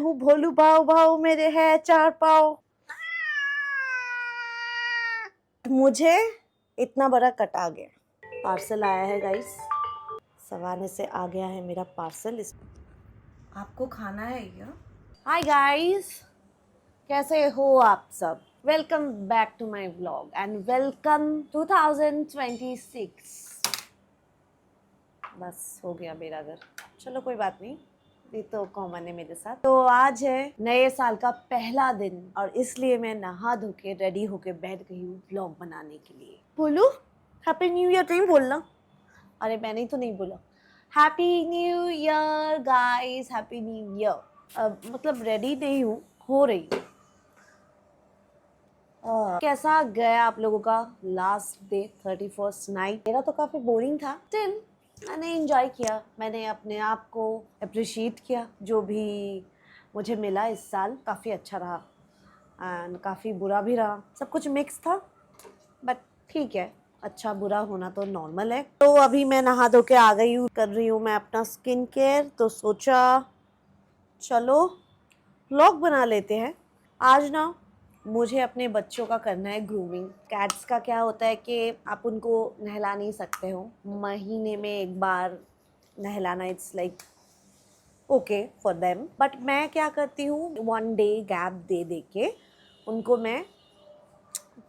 हूँ भोलू भाव भाव मेरे है 4 पाँव। मुझे इतना बड़ा कट आ गया। पार्सल आया है गाइस, सवाने से आ गया है मेरा पार्सल। इस आपको खाना है क्या? हाय गाइस, कैसे हो आप सब? Welcome back to my vlog and welcome 2026। बस हो गया मेरा घर। चलो कोई बात नहीं, ये तो कॉमन है मेरे साथ। तो आज है नए साल का पहला दिन और इसलिए मैं नहा धो के रेडी होके बैठ गई हूँ व्लॉग बनाने के लिए। बोलू हैप्पी न्यू ईयर नहीं बोलना? अरे मैंने तो नहीं बोला happy new year guys, happy new year. मतलब रेडी नहीं हूँ, हो रही हूँ। कैसा गया आप लोगों का लास्ट डे 31st नाइट? मेरा तो काफी बोरिंग था, स्टिल मैंने एंजॉय किया। मैंने अपने आप को अप्रिशिएट किया। जो भी मुझे मिला इस साल काफ़ी अच्छा रहा एंड काफ़ी बुरा भी रहा। सब कुछ मिक्स था, बट ठीक है, अच्छा बुरा होना तो नॉर्मल है। तो अभी मैं नहा धो के आ गई हूँ, कर रही हूँ मैं अपना स्किन केयर। तो सोचा चलो व्लॉग बना लेते हैं। आज ना मुझे अपने बच्चों का करना है ग्रूमिंग। कैट्स का क्या होता है कि आप उनको नहला नहीं सकते हो, महीने में एक बार नहलाना it's like okay for them. But मैं क्या करती हूँ, 1 डे गैप दे दे के उनको मैं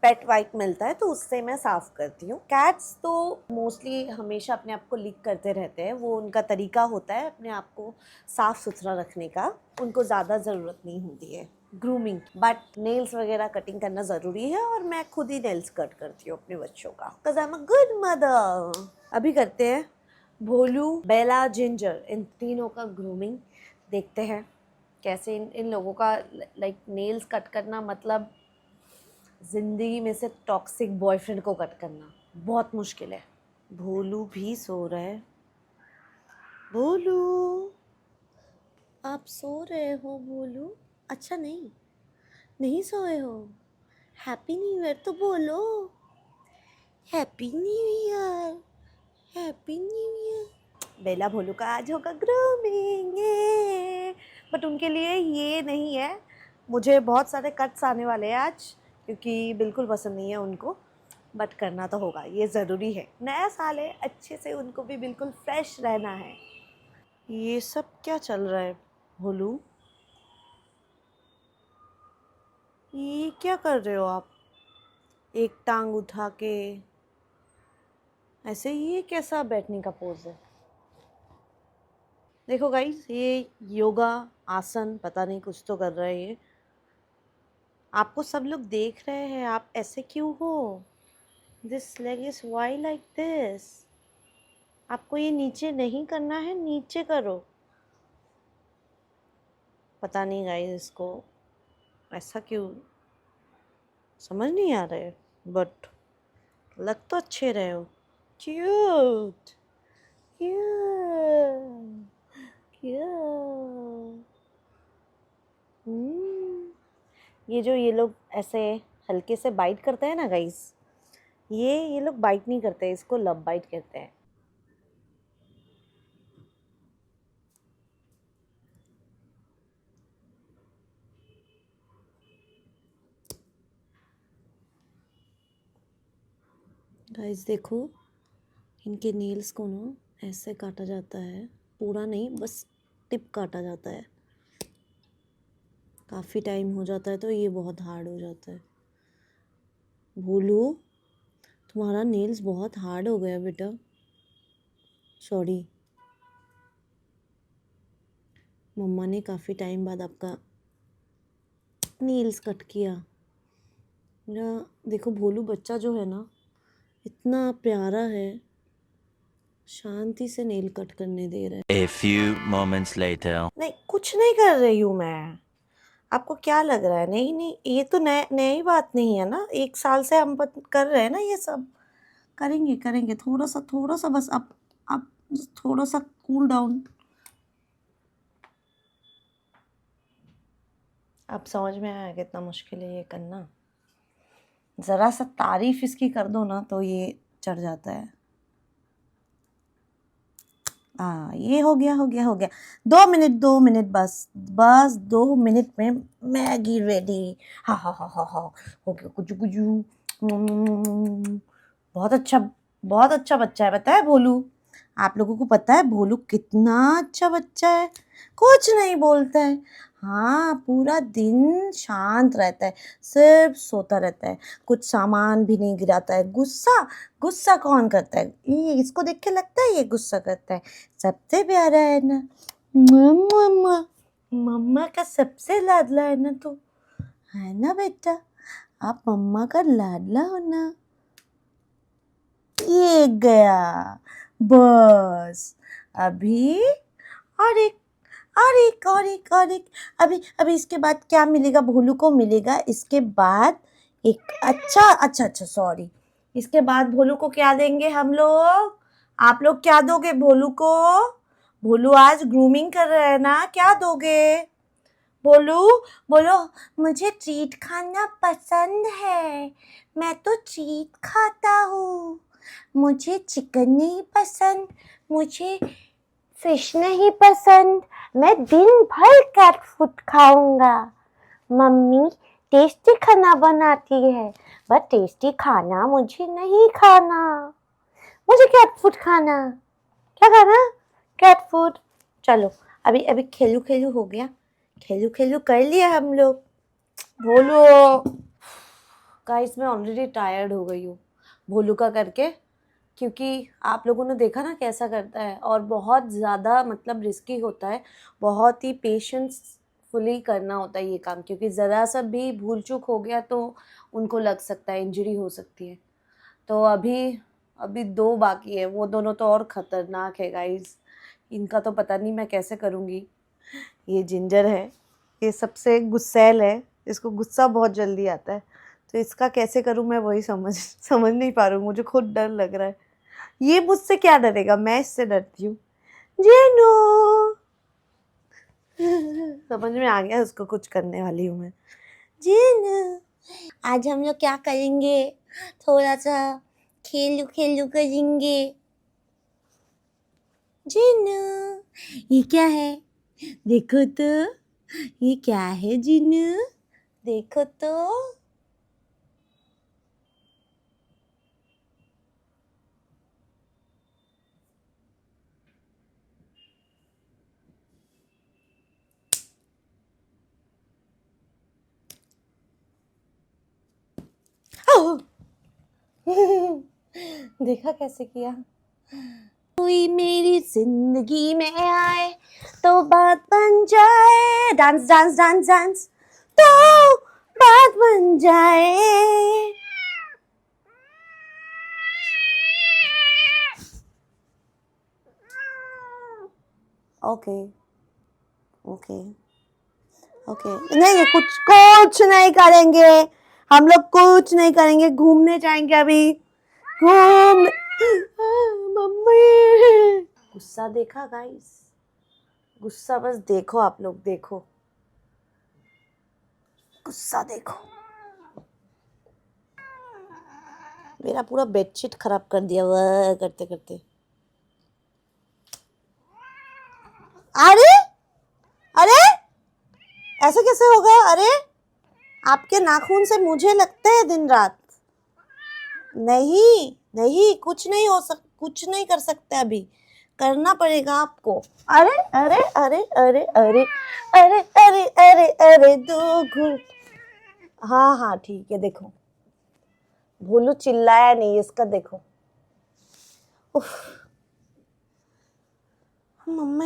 पेट वाइप मिलता है तो उससे मैं साफ़ करती हूँ। कैट्स तो मोस्टली हमेशा अपने आप को लीक करते रहते हैं, वो उनका तरीका होता है अपने आप को साफ़ सुथरा रखने का। उनको ज़्यादा ज़रूरत नहीं होती है ग्रूमिंग, बट नेल्स वगैरह कटिंग करना ज़रूरी है और मैं खुद ही नेल्स कट करती हूँ अपने बच्चों का, because I am a good mother. अभी करते हैं भोलू, बेला, जिंजर, इन तीनों का ग्रूमिंग। देखते हैं कैसे इन लोगों का लाइक नेल्स कट करना मतलब ज़िंदगी में से टॉक्सिक बॉयफ्रेंड को कट करना बहुत मुश्किल है। भोलू भी सो रहा है। भोलू, आप सो रहे हो? भोलू, अच्छा नहीं, नहीं सोए हो? हैप्पी न्यू ईयर तो बोलो। Happy new year, happy new year. Bela Bholu का आज होगा ग्रूमिंग, बट उनके लिए ये नहीं है। मुझे बहुत सारे कट्स आने वाले हैं आज, क्योंकि बिल्कुल पसंद नहीं है उनको, बट करना तो होगा, ये ज़रूरी है। नया साल है, अच्छे से उनको भी बिल्कुल फ्रेश रहना है। ये सब क्या चल रहा है भोलू? ये क्या कर रहे हो आप? एक टांग उठा के ऐसे, ये कैसा बैठने का पोज है? देखो गाइस, ये योगा आसन पता नहीं कुछ तो कर रहे हैं ये। आपको सब लोग देख रहे हैं, आप ऐसे क्यों हो? This leg is why like this. आपको ये नीचे नहीं करना है, नीचे करो। पता नहीं गाइस इसको ऐसा क्यों, समझ नहीं आ रहा है, बट लग तो अच्छे रहे हो। Cute cute cute. ये लोग ऐसे हल्के से बाइट करते हैं ना गाइस, ये लोग बाइट नहीं करते, इसको लव बाइट कहते हैं। गाइस देखो, इनके नेल्स को ना ऐसे काटा जाता है, पूरा नहीं, बस टिप काटा जाता है। काफ़ी टाइम हो जाता है तो ये बहुत हार्ड हो जाता है। भोलू, तुम्हारा नेल्स बहुत हार्ड हो गया बेटा, सॉरी। मम्मा ने काफ़ी टाइम बाद आपका नेल्स कट किया। मेरा देखो भोलू बच्चा जो है ना, इतना प्यारा है, शांति से नेल कट करने दे रहा है। A few moments later. नहीं, कुछ नहीं कर रही हूँ मैं। आपको क्या लग रहा है? नहीं नहीं, ये तो नई बात नहीं है ना, 1 साल से हम कर रहे हैं ना ये सब। करेंगे करेंगे, थोड़ा सा बस। आप थोड़ा सा कूल डाउन। अब समझ में आया कितना मुश्किल है ये करना। ज़रा सा तारीफ इसकी कर दो ना तो ये चढ़ जाता है। ये हो गया हो गया हो गया। 2 मिनट बस बस 2 मिनट में मैगी रेडी। हा हा हा हा हा, हो गया कुजू कुजू। बहुत अच्छा बच्चा है, पता है भोलू? आप लोगों को पता है भोलू कितना अच्छा बच्चा है? कुछ नहीं बोलता है, हाँ पूरा दिन शांत रहता है, सिर्फ सोता रहता है, कुछ सामान भी नहीं गिराता है। गुस्सा गुस्सा कौन करता है? ये इसको देख के लगता है ये गुस्सा करता है? सबसे प्यारा है ना, मम्मा मम्मा का सबसे लाडला है ना, तो है ना बेटा, आप मम्मा का लाडला हो ना। ये गया बस, अभी और एक अभी इसके बाद क्या मिलेगा भोलू को? मिलेगा इसके बाद एक अच्छा सॉरी, इसके बाद भोलू को क्या देंगे हम लोग? आप लोग क्या दोगे भोलू को? भोलू आज ग्रूमिंग कर रहे हैं ना, क्या दोगे? बोलू बोलो, मुझे ट्रीट खाना पसंद है, मैं तो ट्रीट खाता हूँ, मुझे चिकन नहीं पसंद, मुझे फिश नहीं पसंद, मैं दिन भर कैट फूड खाऊंगा। मम्मी टेस्टी खाना बनाती है, बट टेस्टी खाना मुझे नहीं खाना, मुझे कैट फूड खाना। क्या खाना? Cat food. चलो अभी अभी खेलू खेलू हो गया, खेलू खेलू कर लिया हम लोग। भोलू गाइस, मैं ऑलरेडी टायर्ड हो गई हूँ भोलू का करके, क्योंकि आप लोगों ने देखा ना कैसा करता है, और बहुत ज़्यादा मतलब रिस्की होता है, बहुत ही पेशेंसफुली करना होता है ये काम, क्योंकि ज़रा सा भी भूल चूक हो गया तो उनको लग सकता है, इंजरी हो सकती है। तो अभी अभी 2 बाकी है, वो दोनों तो और ख़तरनाक है गाइस, इनका तो पता नहीं मैं कैसे करूँगी। ये जिंजर है, ये सबसे गुस्सैल है, इसको गुस्सा बहुत जल्दी आता है, तो इसका कैसे करूँ मैं वही समझ नहीं पा रही हूँ, मुझे खुद डर लग रहा है। ये मुझसे क्या डरेगा, मैं इससे डरती हूँ। जीनू समझ में आ गया उसको कुछ करने वाली हूँ मैं। जीनू आज हम लोग क्या करेंगे? थोड़ा सा खेलू खेलू करेंगे। जीनू ये क्या है? देखो तो, ये क्या है जीनू? देखो तो। देखा कैसे किया? कोई मेरी जिंदगी में आए तो बात बन जाए, डांस डांस डांस डांस, तो बात बन जाए। ओके ओके ओके, नहीं कुछ कुछ नहीं करेंगे हम लोग, कुछ नहीं करेंगे, घूमने जाएंगे अभी, घूम। मम्मी गुस्सा देखा गाइस, गुस्सा बस देखो, आप लोग देखो, गुस्सा देखो, मेरा पूरा बेडशीट खराब कर दिया वह करते करते। अरे अरे ऐसे कैसे होगा? अरे आपके नाखून से मुझे लगता है दिन रात। नहीं नहीं, कुछ नहीं कुछ नहीं कर सकते, अभी करना पड़ेगा आपको। अरे अरे अरे अरे अरे अरे अरे अरे अरे 2 घूट। हाँ हाँ ठीक है, देखो भोलू चिल्लाया नहीं, इसका देखो। उफ, मम्मा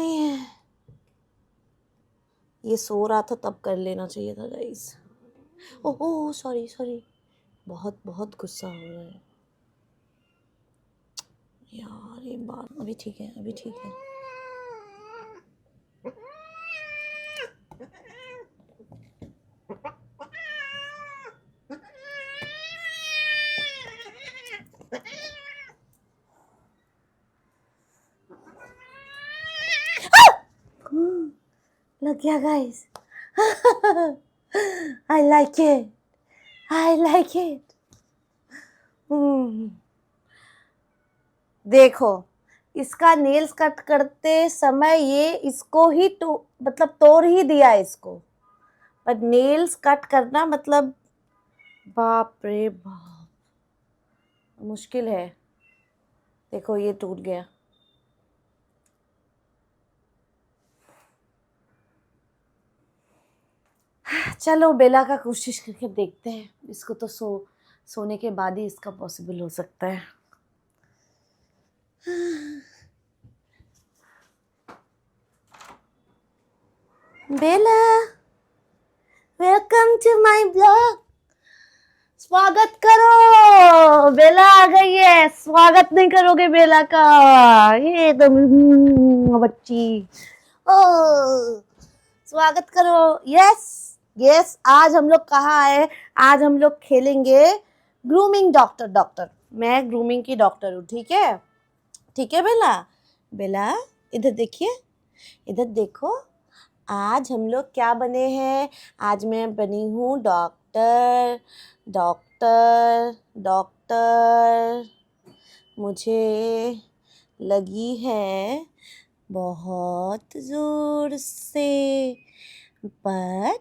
ये सो रहा था तब कर लेना चाहिए था गाइस। ओह सॉरी सॉरी, बहुत बहुत गुस्सा हो रहा है यार, ये बात अभी ठीक है, अभी ठीक है। लग गया guys. I like it, I like it। देखो इसका नेल्स कट करते समय ये इसको ही मतलब तोड़ ही दिया इसको। पर नेल्स कट करना मतलब बाप रे बाप, मुश्किल है। देखो ये टूट गया। चलो बेला का कोशिश करके देखते हैं। इसको तो सोने के बाद ही इसका पॉसिबल हो सकता है। बेला, वेलकम टू माय ब्लॉग। स्वागत करो, बेला आ गई है। स्वागत नहीं करोगे बेला का? ये तो बच्ची। ओ, स्वागत करो। यस यस, आज हम लोग कहाँ आए? आज हम लोग खेलेंगे ग्रूमिंग डॉक्टर। मैं ग्रूमिंग की डॉक्टर हूँ, ठीक है? ठीक है बेला? बेला इधर देखिए, इधर देखो। आज हम लोग क्या बने हैं? आज मैं बनी हूँ डॉक्टर। मुझे लगी है बहुत ज़ोर से, पर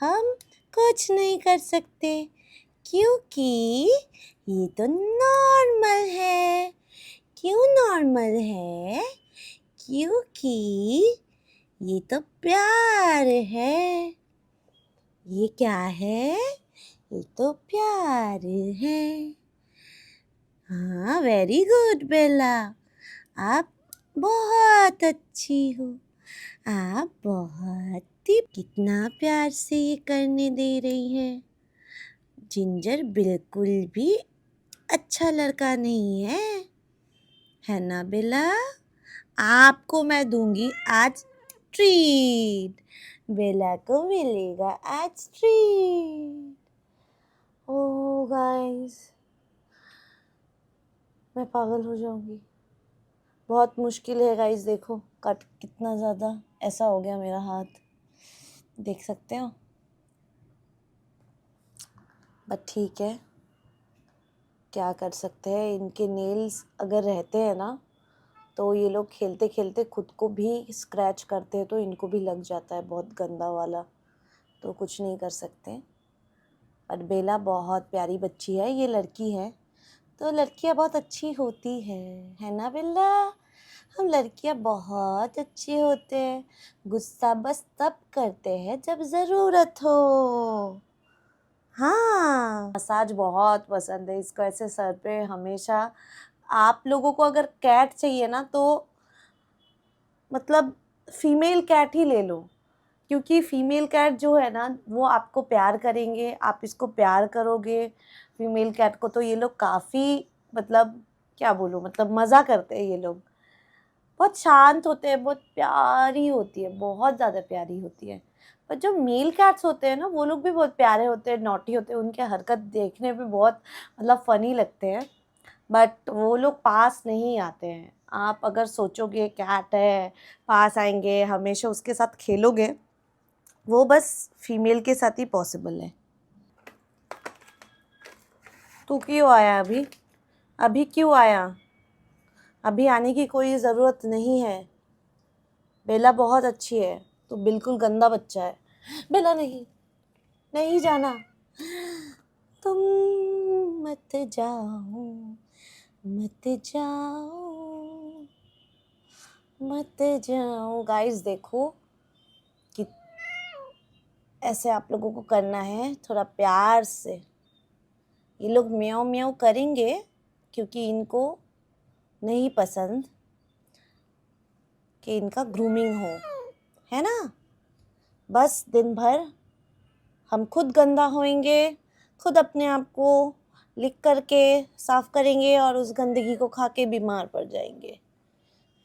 हम कुछ नहीं कर सकते क्योंकि ये तो नॉर्मल है। क्यों नॉर्मल है? क्योंकि ये तो प्यार है। ये क्या है? ये तो प्यार है। हाँ, वेरी गुड बेला, आप बहुत अच्छी हो। आप बहुत ही, कितना प्यार से ये करने दे रही है। जिंजर बिल्कुल भी अच्छा लड़का नहीं है ना बेला? आपको मैं दूंगी आज ट्रीट। बेला को मिलेगा आज ट्रीट। ओह गाइस, मैं पागल हो जाऊंगी। बहुत मुश्किल है गाइस। देखो कट कितना ज़्यादा ऐसा हो गया मेरा हाथ, देख सकते हो। बट ठीक है, क्या कर सकते हैं। इनके नेल्स अगर रहते हैं ना, तो ये लोग खेलते खेलते खुद को भी स्क्रैच करते हैं, तो इनको भी लग जाता है बहुत गंदा वाला। तो कुछ नहीं कर सकते। और बेला बहुत प्यारी बच्ची है, ये लड़की है तो लड़कियां बहुत अच्छी होती है ना बेला? हम लड़कियां बहुत अच्छे होते हैं। गुस्सा बस तब करते हैं जब ज़रूरत हो। हाँ, मसाज बहुत पसंद है इसको, ऐसे सर पे हमेशा। आप लोगों को अगर कैट चाहिए ना, तो मतलब फीमेल कैट ही ले लो, क्योंकि फीमेल कैट जो है ना, वो आपको प्यार करेंगे, आप इसको प्यार करोगे। फीमेल कैट को तो ये लोग काफ़ी, मतलब क्या बोलूँ, मतलब मज़ा करते हैं ये लोग। बहुत शांत होते हैं, बहुत प्यारी होती है, बहुत ज़्यादा प्यारी होती है। पर जो मेल कैट्स होते हैं ना, वो लोग भी बहुत प्यारे होते हैं, नॉटी होते हैं। उनके हरकत देखने में बहुत मतलब फ़नी लगते हैं, बट वो लोग पास नहीं आते हैं। आप अगर सोचोगे कैट है, पास आएंगे, हमेशा उसके साथ खेलोगे, वो बस फीमेल के साथ ही पॉसिबल है। तू क्यों आया अभी? अभी क्यों आया? अभी आने की कोई ज़रूरत नहीं है। बेला बहुत अच्छी है, तो बिल्कुल गंदा बच्चा है। बेला नहीं, नहीं जाना। तुम मत जाओ, मत जाओ, मत जाओ। गाइस देखो कि ऐसे आप लोगों को करना है, थोड़ा प्यार से। ये लोग म्याऊं म्याऊं करेंगे क्योंकि इनको नहीं पसंद कि इनका ग्रूमिंग हो, है ना? बस दिन भर हम खुद गंदा होएंगे, खुद अपने आप को लिख करके साफ करेंगे और उस गंदगी को खा के बीमार पड़ जाएंगे,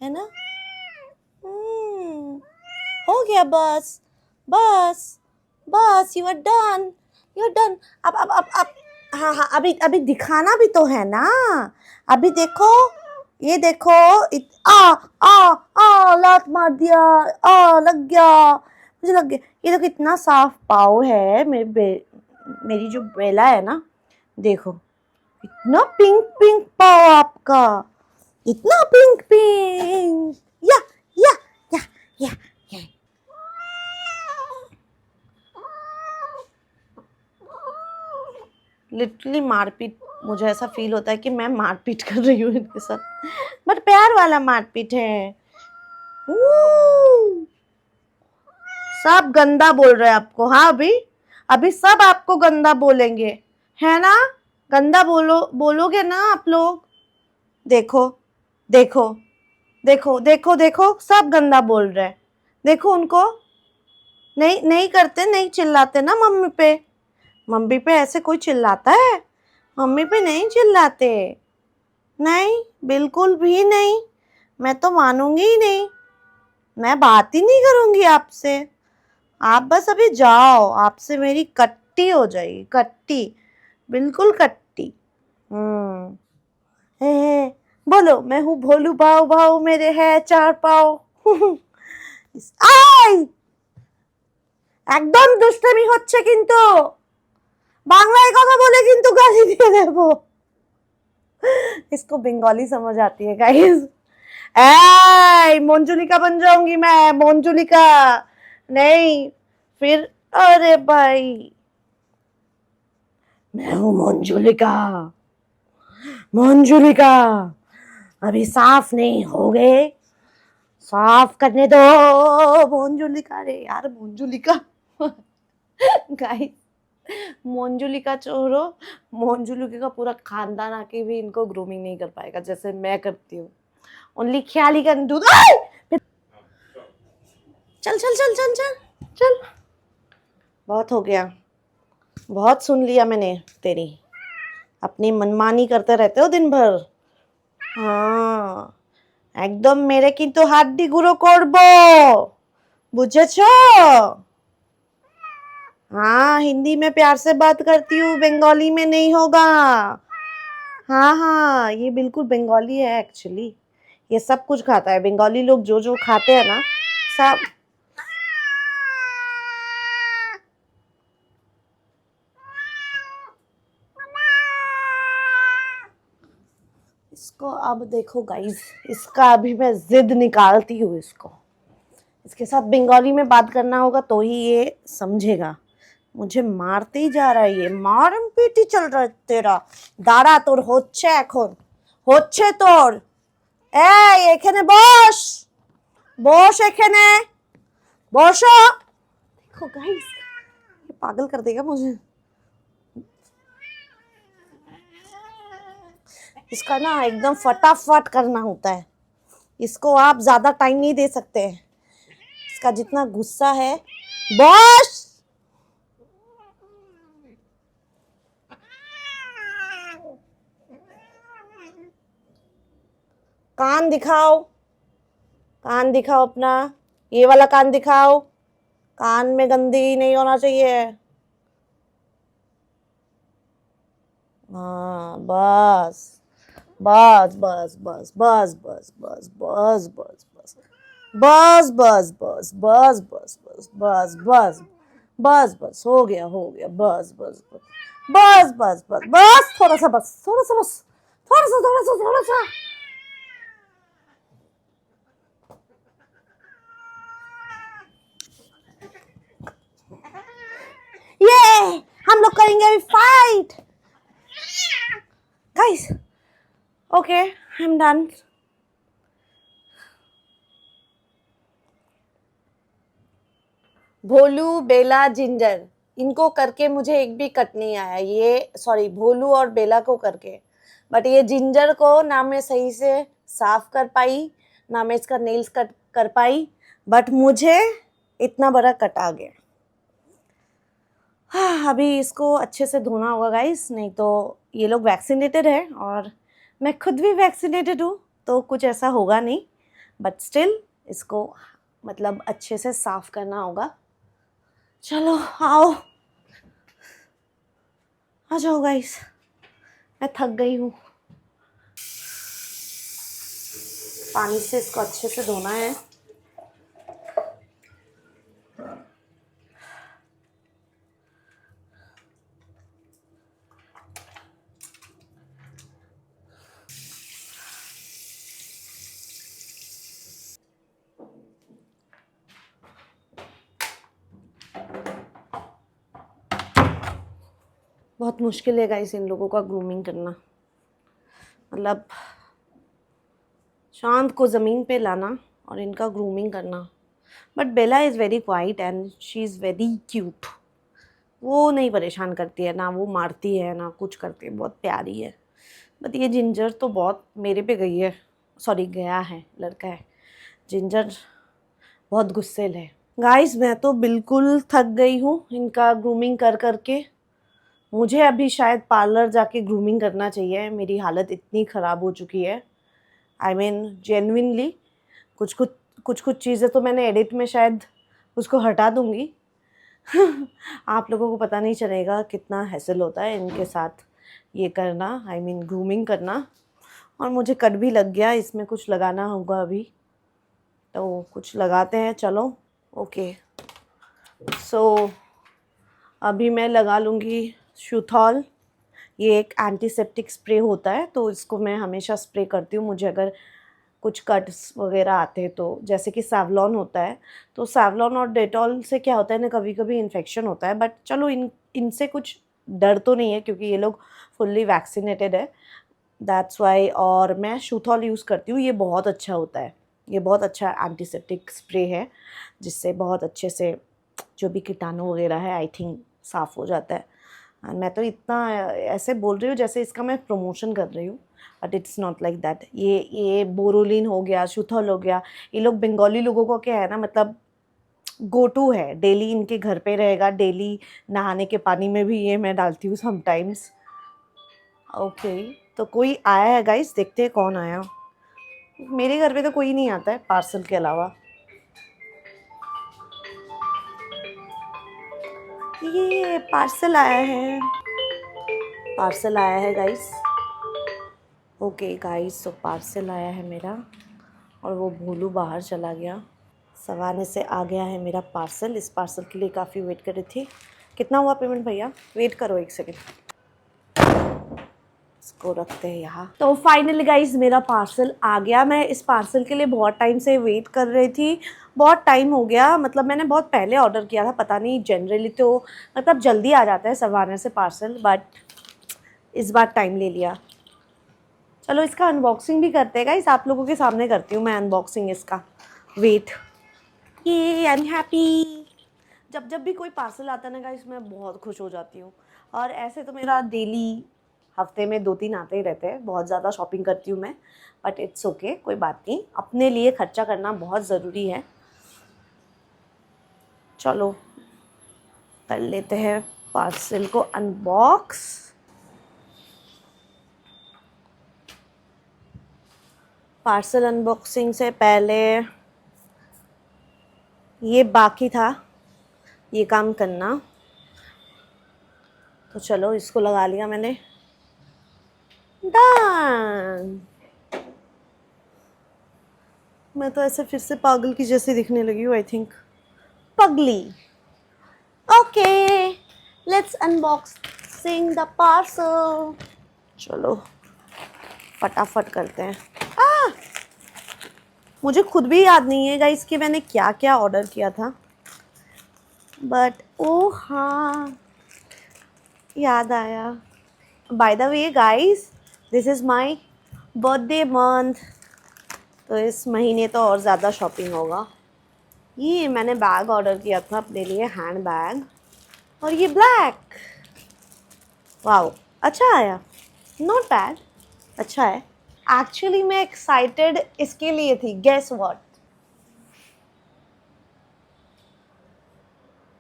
है ना? हो गया, बस बस बस, you are done, you are done. अब हाँ हाँ, अभी अभी दिखाना भी तो है ना। अभी देखो, ये देखो, आ आ आ लात मार दिया, लग गया, मुझे लग गया। ये देखो कितना साफ पाव है मेरी जो बेला है ना, देखो इतना पिंक पिंक पाव आपका। इतना पिंक पिंक, या या या या या। लिटरली मारपीट, मुझे ऐसा फील होता है कि मैं मारपीट कर रही हूँ इनके साथ, बट प्यार वाला मारपीट है। सब गंदा बोल रहे हैं आपको। हाँ, अभी अभी सब आपको गंदा बोलेंगे, है ना? गंदा बोलोगे ना आप लोग। देखो देखो देखो देखो देखो, सब गंदा बोल रहे हैं। देखो उनको, नहीं नहीं करते, नहीं चिल्लाते ना मम्मी पे। मम्मी पे ऐसे कोई चिल्लाता है? मम्मी पे नहीं चिल्लाते, नहीं, बिल्कुल भी नहीं। मैं तो मानूंगी ही नहीं, मैं बात ही नहीं करूंगी आपसे। आप बस अभी जाओ, आपसे मेरी कट्टी हो जाएगी, कट्टी, बिल्कुल कट्टी। हे, बोलो, मैं हूँ भोलू भाऊ, भाऊ मेरे है 4 पाँव। আই, একদম দুষ্টামি হচ্ছে কিন্তু, বাংলায় কথা বলে কিন্তু গালি দিয়ে দেবো। इसको बंगाली समझ आती है गाइस। ऐ मंजुलिका बन जाऊंगी मैं, मंजुलिका नहीं, फिर अरे भाई, मैं हूँ मंजुलिका, मंजुलिका। अभी साफ नहीं हो गए, साफ करने दो मंजुलिका। रे यार मंजुलिका, गाइस मंजुलिका छोड़ो, मंजुलिका का पूरा खानदान आके भी इनको ग्रूमिंग नहीं कर पाएगा जैसे मैं करती हूँ। Only Khyali can do. चल चल चल चल चल चल, बहुत हो गया, बहुत सुन लिया मैंने तेरी। अपनी मनमानी करते रहते हो दिन भर। हाँ, একদম মেরে কিন্তু হাড্ডি গুঁড়ো করবো, বুঝেছো? हाँ, हिंदी में प्यार से बात करती हूँ, बंगाली में नहीं होगा। हाँ हाँ, ये बिल्कुल बंगाली है एक्चुअली, ये सब कुछ खाता है। बंगाली लोग जो जो खाते हैं ना, सब। इसको अब देखो गाइस, इसका अभी मैं जिद निकालती हूँ इसको। इसके साथ बंगाली में बात करना होगा तो ही ये समझेगा। मुझे मारते ही जा रहा है ये, मारम पीटी चल रहा है तेरा। দাঁড়া, তোর হচ্ছে এখন, হচ্ছে তোর। এই এখানে বস, বস এখানে, বসো। देखो गाइस, ये पागल कर देगा मुझे। इसका ना एकदम फटाफट करना होता है, इसको आप ज्यादा टाइम नहीं दे सकते। इसका जितना गुस्सा है, बॉस। कान दिखाओ, कान दिखाओ अपना, ये वाला कान दिखाओ। कान में गंदगी नहीं होना चाहिए। हाँ, बस बस बस बस बस बस बस बस बस बस बस बस बस बस बस बस बस बस बस, हो गया हो गया, बस बस बस बस बस बस बस, थोड़ा सा बस, थोड़ा सा बस, थोड़ा सा थोड़ा सा थोड़ा सा। ये हम लोग करेंगे अभी fight guys. Okay, I am done. Bholu, Bella, Ginger, इनको करके मुझे एक भी कट नहीं आया। ये सॉरी, भोलू और बेला को करके, बट ये जिंजर को ना मैं सही से साफ कर पाई, ना मैं इसका नेल्स कट कर पाई, बट मुझे इतना बड़ा कट आ गया। हाँ, अभी इसको अच्छे से धोना होगा गाइस, नहीं तो ये लोग वैक्सीनेटेड है और मैं खुद भी वैक्सीनेटेड हूँ, तो कुछ ऐसा होगा नहीं, बट स्टिल इसको मतलब अच्छे से साफ करना होगा। चलो आओ, आ जाओ गाइस, मैं थक गई हूँ। पानी से इसको अच्छे से धोना है। बहुत मुश्किल है गाइस इन लोगों का ग्रूमिंग करना, मतलब शांत को ज़मीन पे लाना और इनका ग्रूमिंग करना। But Bella is very quiet and she is very cute. वो नहीं परेशान करती है, ना वो मारती है ना कुछ करती है, बहुत प्यारी है। बट ये जिंजर तो बहुत मेरे पे गई है, सॉरी गया है, लड़का है। जिंजर बहुत गुस्सेल है। गाइस मैं तो बिल्कुल थक गई हूँ इनका ग्रूमिंग कर करके। मुझे अभी शायद पार्लर जाके ग्रूमिंग करना चाहिए, मेरी हालत इतनी ख़राब हो चुकी है। आई मीन जेन्युइनली कुछ कुछ चीज़ें तो मैंने एडिट में शायद उसको हटा दूँगी। आप लोगों को पता नहीं चलेगा कितना हैसल होता है इनके साथ ये करना, आई मीन ग्रूमिंग करना। और मुझे कट भी लग गया, इसमें कुछ लगाना होगा अभी, तो कुछ लगाते हैं। चलो ओके, सो अभी मैं लगा लूँगी शूथॉल। ये एक एंटीसेप्टिक स्प्रे होता है, तो इसको मैं हमेशा स्प्रे करती हूँ मुझे अगर कुछ कट्स वगैरह आते हैं तो। जैसे कि सैवलॉन होता है, तो सैवलॉन और डेटॉल से क्या होता है ना, कभी कभी इन्फेक्शन होता है। बट चलो इनसे कुछ डर तो नहीं है क्योंकि ये लोग फुल्ली वैक्सीनेटेड है, दैट्स वाई। और मैं शूथॉल यूज़ करती हूँ, ये बहुत अच्छा होता है। ये बहुत अच्छा एंटीसेप्टिक स्प्रे है जिससे बहुत अच्छे से जो भी कीटाणु वगैरह है आई थिंक साफ़ हो जाता है। मैं तो इतना ऐसे बोल रही हूँ जैसे इसका मैं प्रमोशन कर रही हूँ, but it's not like that. ये बोरोलिन हो गया, शूथॉल हो गया, ये लोग बंगाली लोगों को क्या है ना, मतलब गो टू है, डेली इनके घर पे रहेगा। डेली नहाने के पानी में भी ये मैं डालती हूँ समटाइम्स। ओके, तो कोई आया है गाइस, देखते हैं कौन आया। मेरे घर पे तो कोई नहीं आता है पार्सल के अलावा। ये पार्सल आया है, पार्सल आया है गाइस। ओके गाइस, तो पार्सल आया है मेरा और वो भोलू बाहर चला गया। सवाने से आ गया है मेरा पार्सल। इस पार्सल के लिए काफ़ी वेट कर रही थी। कितना हुआ पेमेंट भैया? वेट करो एक सेकेंड, इसको रखते हैं यहाँ। तो फाइनली गाइस मेरा पार्सल आ गया। मैं इस पार्सल के लिए बहुत टाइम से वेट कर रही थी, बहुत टाइम हो गया। मतलब मैंने बहुत पहले ऑर्डर किया था, पता नहीं जनरली तो मतलब जल्दी आ जाता है सवाने से पार्सल, बट इस बार टाइम ले लिया। चलो इसका अनबॉक्सिंग भी करते हैं गाइस, आप लोगों के सामने करती हूँ मैं अनबॉक्सिंग इसका। वेट, ये आई एम हैप्पी। जब जब भी कोई पार्सल आता है ना गाइस, मैं बहुत खुश हो जाती हूँ। और ऐसे तो मेरा डेली हफ्ते में 2-3 आते ही रहते हैं, बहुत ज़्यादा शॉपिंग करती हूँ मैं, बट इट्स ओके, कोई बात नहीं, अपने लिए खर्चा करना बहुत ज़रूरी है। चलो कर लेते हैं पार्सल को अनबॉक्स। पार्सल अनबॉक्सिंग से पहले ये बाकी था, ये काम करना, तो चलो इसको लगा लिया मैंने। डन। मैं तो ऐसे फिर से पागल की जैसे दिखने लगी हूँ, आई थिंक पगली। Okay, let's unboxing the parcel. चलो फटाफट करते हैं। मुझे खुद भी याद नहीं है गाइस कि मैंने क्या क्या ऑर्डर किया था, बट ओ हाँ याद आया। By the way guys, this is my birthday month, तो इस महीने तो और ज़्यादा शॉपिंग होगा। ये मैंने बैग ऑर्डर किया था अपने लिए, हैंड बैग, और ये ब्लैक। वाओ, अच्छा आया, नॉट बैड, अच्छा है। एक्चुअली मैं एक्साइटेड इसके लिए थी, guess what?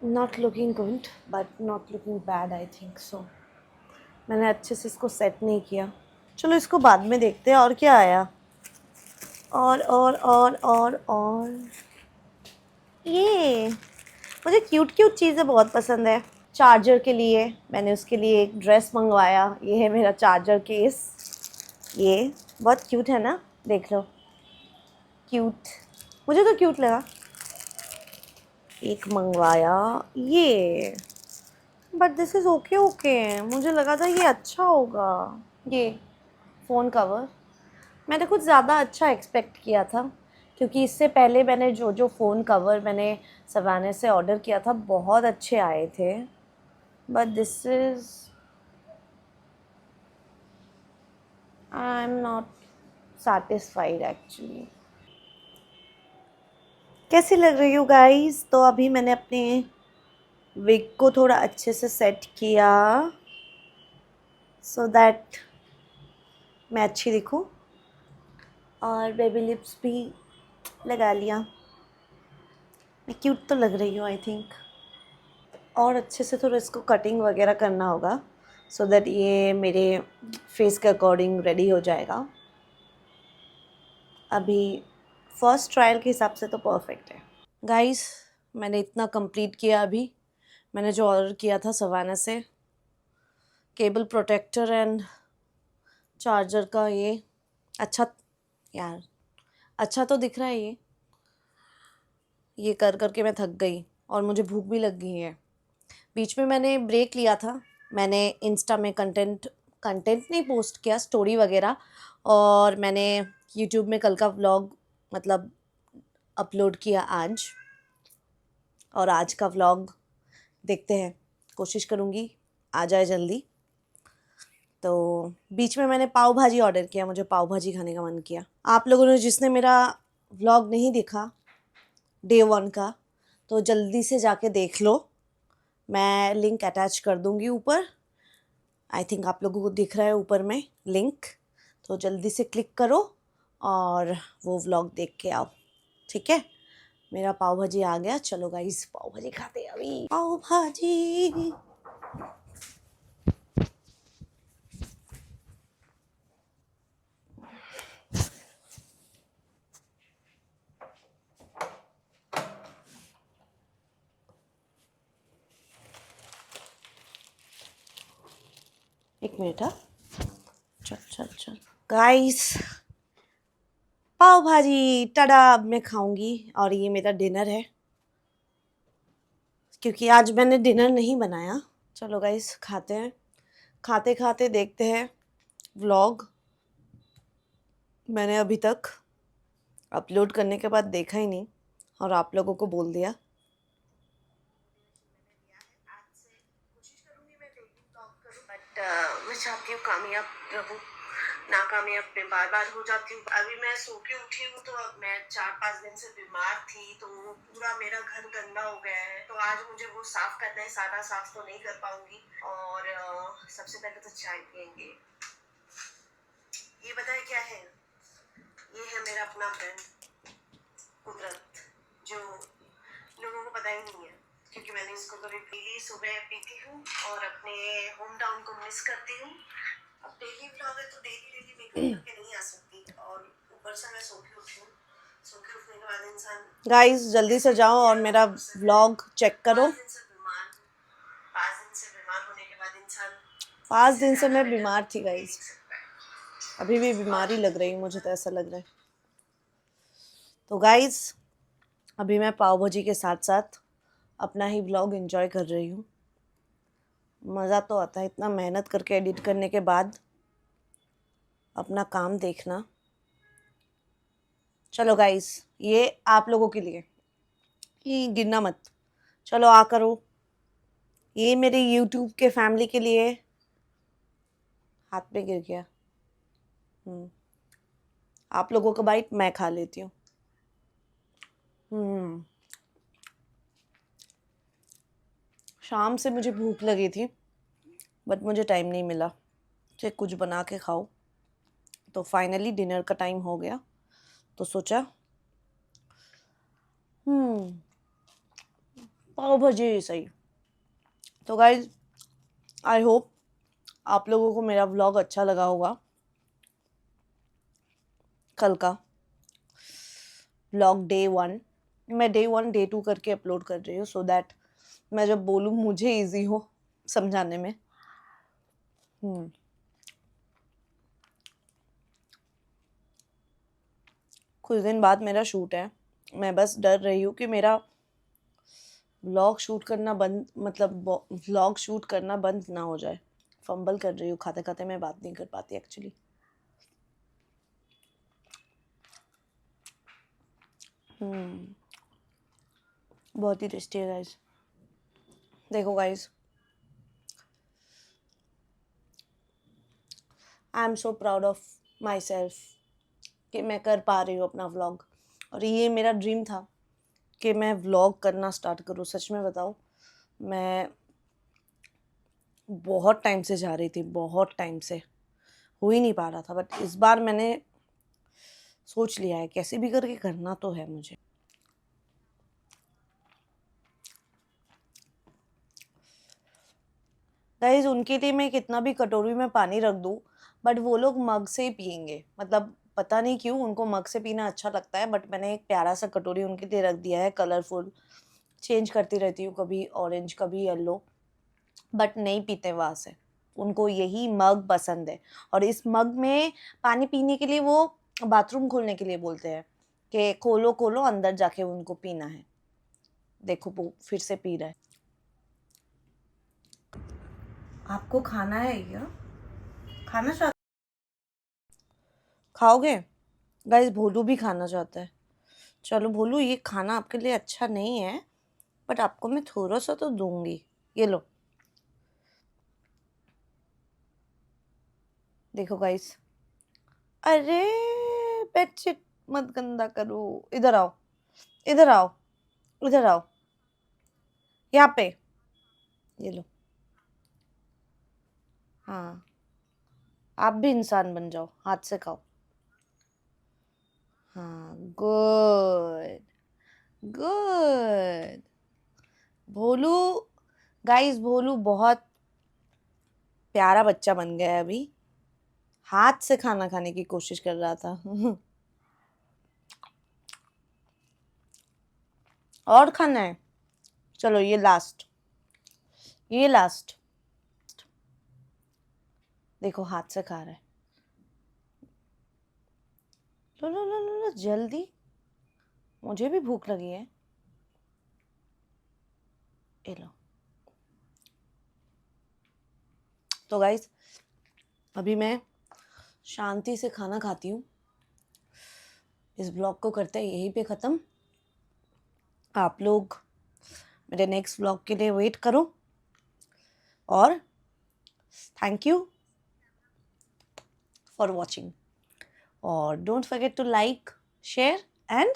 Not looking good but not looking bad, I think so. मैंने अच्छे से इसको सेट नहीं किया, चलो इसको बाद में देखते हैं। और क्या आया? और ये मुझे क्यूट क्यूट चीज़ें बहुत पसंद है। चार्जर के लिए मैंने उसके लिए एक ड्रेस मंगवाया, ये है मेरा चार्जर केस। ये बहुत क्यूट है ना, देख लो, क्यूट, मुझे तो क्यूट लगा। एक मंगवाया ये, but this is okay okay, मुझे लगा था ये अच्छा होगा। ये फ़ोन कवर मैंने कुछ ज़्यादा अच्छा एक्सपेक्ट किया था, क्योंकि इससे पहले मैंने जो जो फ़ोन कवर मैंने सवाने से ऑर्डर किया था बहुत अच्छे आए थे, but this is I am not satisfied actually. कैसी लग रही हूँ गाइस? तो अभी मैंने अपने विग को थोड़ा अच्छे से सेट किया सो दैट मैं अच्छी दिखूँ, और बेबी लिप्स भी लगा लिया। मैं क्यूट तो लग रही हूँ आई थिंक। और अच्छे से थोड़ा इसको कटिंग वगैरह करना होगा सो दैट ये मेरे फेस के अकॉर्डिंग रेडी हो जाएगा। अभी फर्स्ट ट्रायल के हिसाब से तो परफेक्ट है। गाइस मैंने इतना कंप्लीट किया। अभी मैंने जो ऑर्डर किया था सवाना से, केबल प्रोटेक्टर एंड चार्जर का, ये अच्छा यार अच्छा तो दिख रहा है। ये कर करके मैं थक गई और मुझे भूख भी लग गई है। बीच में मैंने ब्रेक लिया था, मैंने इंस्टा में कंटेंट नहीं पोस्ट किया, स्टोरी वगैरह, और मैंने यूट्यूब में कल का व्लॉग मतलब अपलोड किया आज, और आज का व्लॉग देखते हैं, कोशिश करूँगी आ जाए जल्दी। तो बीच में मैंने पाव भाजी ऑर्डर किया, मुझे पाव भाजी खाने का मन किया। आप लोगों ने जिसने मेरा व्लॉग नहीं देखा डे 1 का, तो जल्दी से जाके देख लो, मैं लिंक अटैच कर दूँगी ऊपर। आई थिंक आप लोगों को दिख रहा है ऊपर में लिंक, तो जल्दी से क्लिक करो और वो व्लॉग देख के आओ, ठीक है। मेरा पाव भाजी आ गया, चलो गाइस पाव भाजी खाते हैं अभी। पाव भाजी एक मिनट, हाँ चल गाइस, पाव भाजी टाडा अब मैं खाऊंगी, और ये मेरा डिनर है क्योंकि आज मैंने डिनर नहीं बनाया। चलो गाइस खाते हैं, खाते खाते देखते हैं व्लॉग। मैंने अभी तक अपलोड करने के बाद देखा ही नहीं और आप लोगों को बोल दिया। बट मैं चाहती हूँ कामयाब रहूँ, नाकामयाब में बार बार हो जाती हूँ। अभी मैं सो के उठी हूँ, तो मैं 4-5 दिन से बीमार थी, तो पूरा मेरा घर गंदा हो गया है, तो आज मुझे वो साफ करना है। सारा साफ तो नहीं कर पाऊंगी, और सबसे पहले तो चाय पियेंगे। ये बताए क्या है? ये है मेरा अपना ब्रांड कुदरत, जो लोगों को पता ही नहीं है, क्योंकि मैंने इसको कभी पीली सुबह पीती हूँ और अपने होम टाउन को मिस करती हूँ। अब डेली व्लॉग है तो डेली मेकअप करके नहीं आ सकती, और ऊपर से मैं सो के उठी हूँ। सो के उठने के बाद इंसान गाइस जल्दी से जाओ और मेरा व्लॉग चेक करो। 5 दिन से बीमार होने के बाद इंसान 5 दिन से मैं बीमार थी गाइस, अभी भी बीमारी लग रही है मुझे, तो ऐसा लग रहा है। तो गाइस अभी मैं पाव भाजी के साथ साथ अपना ही व्लॉग एंजॉय कर रही हूँ। मज़ा तो आता है इतना मेहनत करके एडिट करने के बाद अपना काम देखना। चलो गाइस ये आप लोगों के लिए, ये गिरना मत, चलो आ करो। ये मेरे यूट्यूब के फैमिली के लिए, हाथ में गिर गया। आप लोगों का बाइट मैं खा लेती हूँ। शाम से मुझे भूख लगी थी बट मुझे टाइम नहीं मिला कि कुछ बना के खाओ, तो फाइनली डिनर का टाइम हो गया, तो सोचा पाव भाजी सही। तो गाइज आई होप आप लोगों को मेरा व्लॉग अच्छा लगा होगा, कल का व्लॉग डे 1। मैं डे 1 डे 2 करके अपलोड कर रही हूँ सो दैट मैं जब बोलूँ मुझे इजी हो समझाने में। कुछ दिन बाद मेरा शूट है, मैं बस डर रही हूँ कि मेरा व्लॉग शूट करना बंद ना हो जाए। फंबल कर रही हूँ, खाते खाते मैं बात नहीं कर पाती एक्चुअली। बहुत ही टेस्टी है गाइस। देखो guys I am so proud of my self कि मैं कर पा रही हूँ अपना व्लॉग। और ये मेरा ड्रीम था कि मैं व्लॉग करना स्टार्ट करूँ। सच में बताऊँ, मैं बहुत टाइम से जा रही थी, बहुत टाइम से हो ही नहीं पा रहा था, बट इस बार मैंने सोच लिया है कैसे भी करके करना तो है मुझे। गाइस, उनके लिए मैं कितना भी कटोरी में पानी रख दूँ, बट वो लोग मग से ही पियेंगे। मतलब पता नहीं क्यों उनको मग से पीना अच्छा लगता है, बट मैंने एक प्यारा सा कटोरी उनके लिए रख दिया है, कलरफुल। चेंज करती रहती हूँ, कभी ऑरेंज कभी येलो, बट नहीं पीते वहाँ से। उनको यही मग पसंद है। और इस मग में पानी पीने के लिए वो बाथरूम खोलने के लिए बोलते हैं कि खोलो खोलो, अंदर जाके उनको पीना है। देखो वो फिर से पी रहा है। आपको खाना है क्या? खाना चाहते? खाओगे? गाइस, भोलू भी खाना चाहता है। चलो भोलू, ये खाना आपके लिए अच्छा नहीं है, बट आपको मैं थोड़ा सा तो दूंगी। ये लो। देखो गाइस। अरे, बेडशीट मत गंदा करो। इधर आओ, इधर आओ, इधर आओ, यहाँ पे। ये लो। हाँ, आप भी इंसान बन जाओ, हाथ से खाओ। हाँ, गुड, गुड। भोलू, गाइस, भोलू बहुत प्यारा बच्चा बन गया है अभी। हाथ से खाना खाने की कोशिश कर रहा था। और खाना है? चलो ये लास्ट, ये लास्ट। देखो हाथ से खा रहा है। लो लो लो लो लो, जल्दी, मुझे भी भूख लगी है। ये लो। तो गाइस, अभी मैं शांति से खाना खाती हूँ। इस ब्लॉग को करते हैं यहीं पे ख़त्म। आप लोग मेरे नेक्स्ट ब्लॉग के लिए वेट करो। और थैंक यू फॉर वॉचिंग। और don't forget to like, share and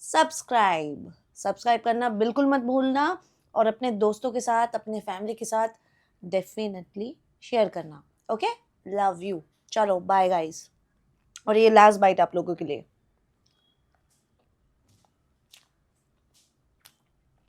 subscribe. Subscribe करना बिल्कुल मत भूलना। और अपने दोस्तों के साथ, अपने फैमिली के साथ डेफिनेटली शेयर करना। Okay, love you. चलो बाय गाइस। और ये लास्ट बाइट आप लोगों के लिए।